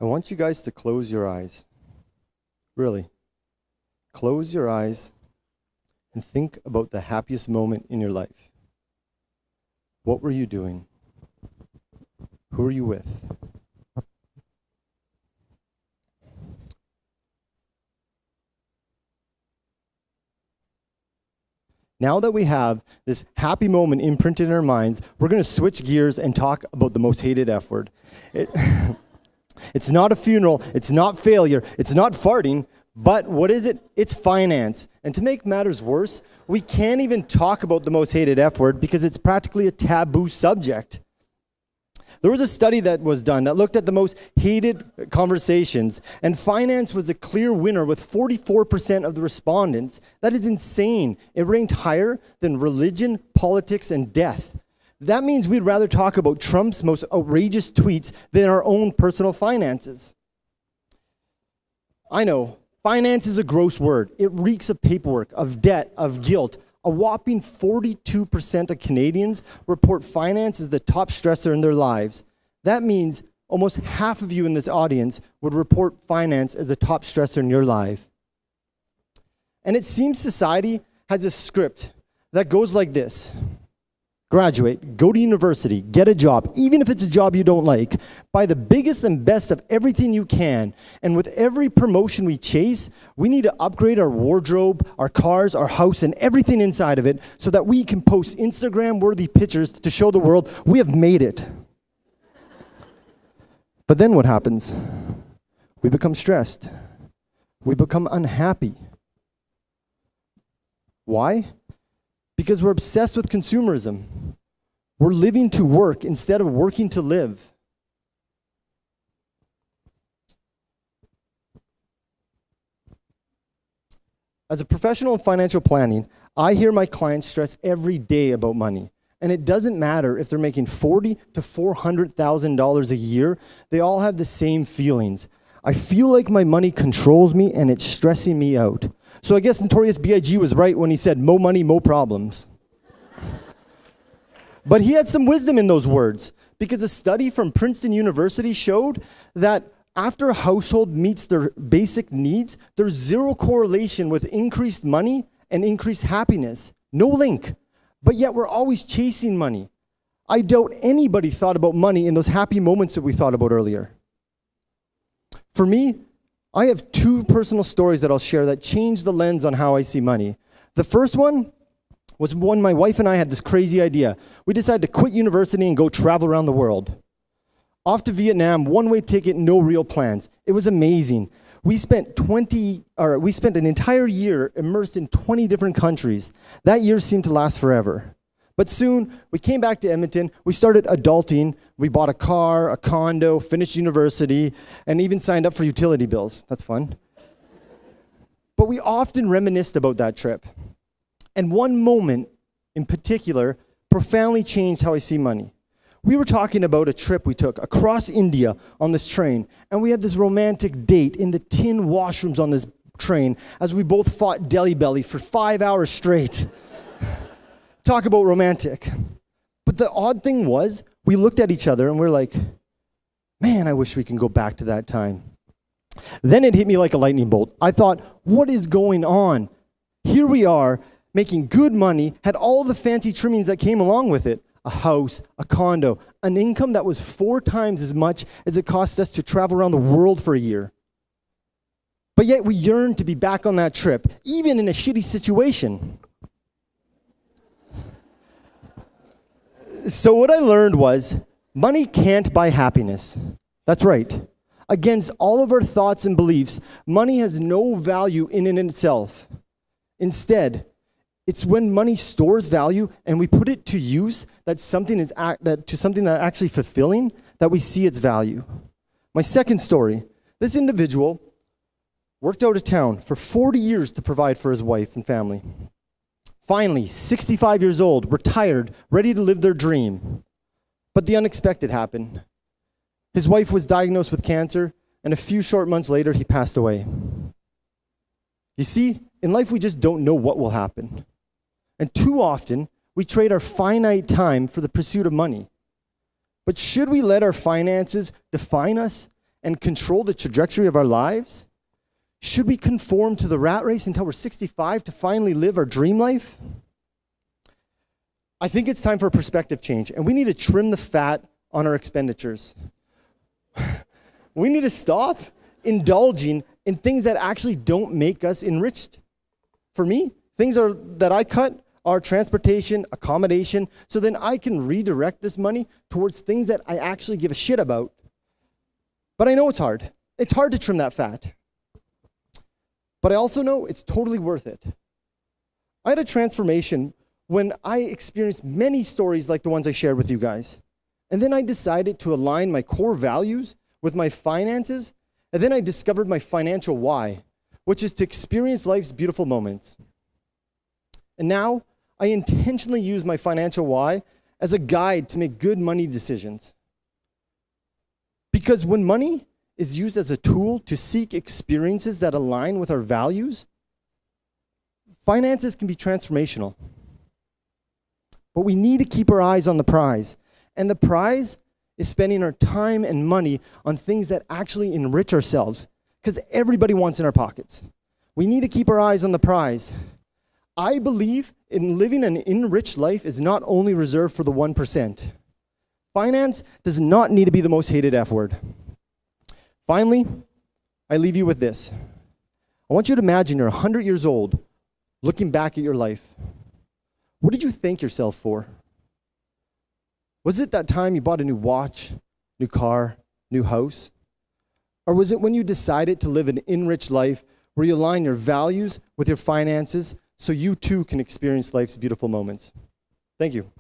I want you guys to close your eyes. Really. Close your eyes and think about the happiest moment in your life. What were you doing? Who are you with? Now that we have this happy moment imprinted in our minds, we're going to switch gears and talk about the most hated F word. It's not a funeral, it's not failure, it's not farting, but what is it? It's finance. And to make matters worse, we can't even talk about the most hated F word because it's practically a taboo subject. There was a study that was done that looked at the most hated conversations, and finance was a clear winner with 44% of the respondents. That is insane. It ranked higher than religion, politics, and death. That means we'd rather talk about Trump's most outrageous tweets than our own personal finances. I know, finance is a gross word. It reeks of paperwork, of debt, of guilt. A whopping 42% of Canadians report finance as the top stressor in their lives. That means almost half of you in this audience would report finance as a top stressor in your life. And it seems society has a script that goes like this. Graduate, go to university, get a job, even if it's a job you don't like, buy the biggest and best of everything you can. And with every promotion we chase, we need to upgrade our wardrobe, our cars, our house, and everything inside of it so that we can post Instagram-worthy pictures to show the world we have made it. But then what happens? We become stressed. We become unhappy. Why? Because we're obsessed with consumerism. We're living to work instead of working to live. As a professional in financial planning, I hear my clients stress every day about money. And it doesn't matter if they're making $40,000 to $400,000 a year, they all have the same feelings. I feel like my money controls me and it's stressing me out. So I guess Notorious B.I.G. was right when he said, "Mo money, mo problems." But he had some wisdom in those words, because a study from Princeton University showed that after a household meets their basic needs, there's zero correlation with increased money and increased happiness. No link. But yet we're always chasing money. I doubt anybody thought about money in those happy moments that we thought about earlier. For me, I have two personal stories that I'll share that changed the lens on how I see money. The first one was when my wife and I had this crazy idea. We decided to quit university and go travel around the world. Off to Vietnam, one-way ticket, no real plans. It was amazing. We spent an entire year immersed in 20 different countries. That year seemed to last forever. But soon, we came back to Edmonton, we started adulting, we bought a car, a condo, finished university, and even signed up for utility bills. That's fun. But we often reminisced about that trip. And one moment in particular profoundly changed how I see money. We were talking about a trip we took across India on this train, and we had this romantic date in the tin washrooms on this train as we both fought Delhi belly for 5 hours straight. Talk about romantic. But the odd thing was, we looked at each other and we're like, man, I wish we can go back to that time. Then it hit me like a lightning bolt. I thought, what is going on? Here we are, making good money, had all the fancy trimmings that came along with it. A house, a condo, an income that was 4 times as much as it cost us to travel around the world for a year. But yet we yearned to be back on that trip, even in a shitty situation. So what I learned was, money can't buy happiness. That's right. Against all of our thoughts and beliefs, money has no value in and in itself. Instead, it's when money stores value and we put it to use that something is actually fulfilling that we see its value. My second story, this individual worked out of town for 40 years to provide for his wife and family. Finally, 65 years old, retired, ready to live their dream. But the unexpected happened. His wife was diagnosed with cancer, and a few short months later, he passed away. You see, in life we just don't know what will happen. And too often, we trade our finite time for the pursuit of money. But should we let our finances define us and control the trajectory of our lives? Should we conform to the rat race until we're 65 to finally live our dream life? I think it's time for a perspective change, and we need to trim the fat on our expenditures. We need to stop indulging in things that actually don't make us enriched. For me, things that I cut are transportation, accommodation, so then I can redirect this money towards things that I actually give a shit about. But I know it's hard. It's hard to trim that fat. But I also know it's totally worth it. I had a transformation when I experienced many stories like the ones I shared with you guys. And then I decided to align my core values with my finances, and then I discovered my financial why, which is to experience life's beautiful moments. And now, I intentionally use my financial why as a guide to make good money decisions. Because when money is used as a tool to seek experiences that align with our values, finances can be transformational. But we need to keep our eyes on the prize. And the prize is spending our time and money on things that actually enrich ourselves. Because everybody wants in our pockets. We need to keep our eyes on the prize. I believe in living an enriched life is not only reserved for the 1%. Finance does not need to be the most hated F word. Finally, I leave you with this. I want you to imagine you're 100 years old, looking back at your life. What did you thank yourself for? Was it that time you bought a new watch, new car, new house? Or was it when you decided to live an enriched life where you align your values with your finances so you too can experience life's beautiful moments? Thank you.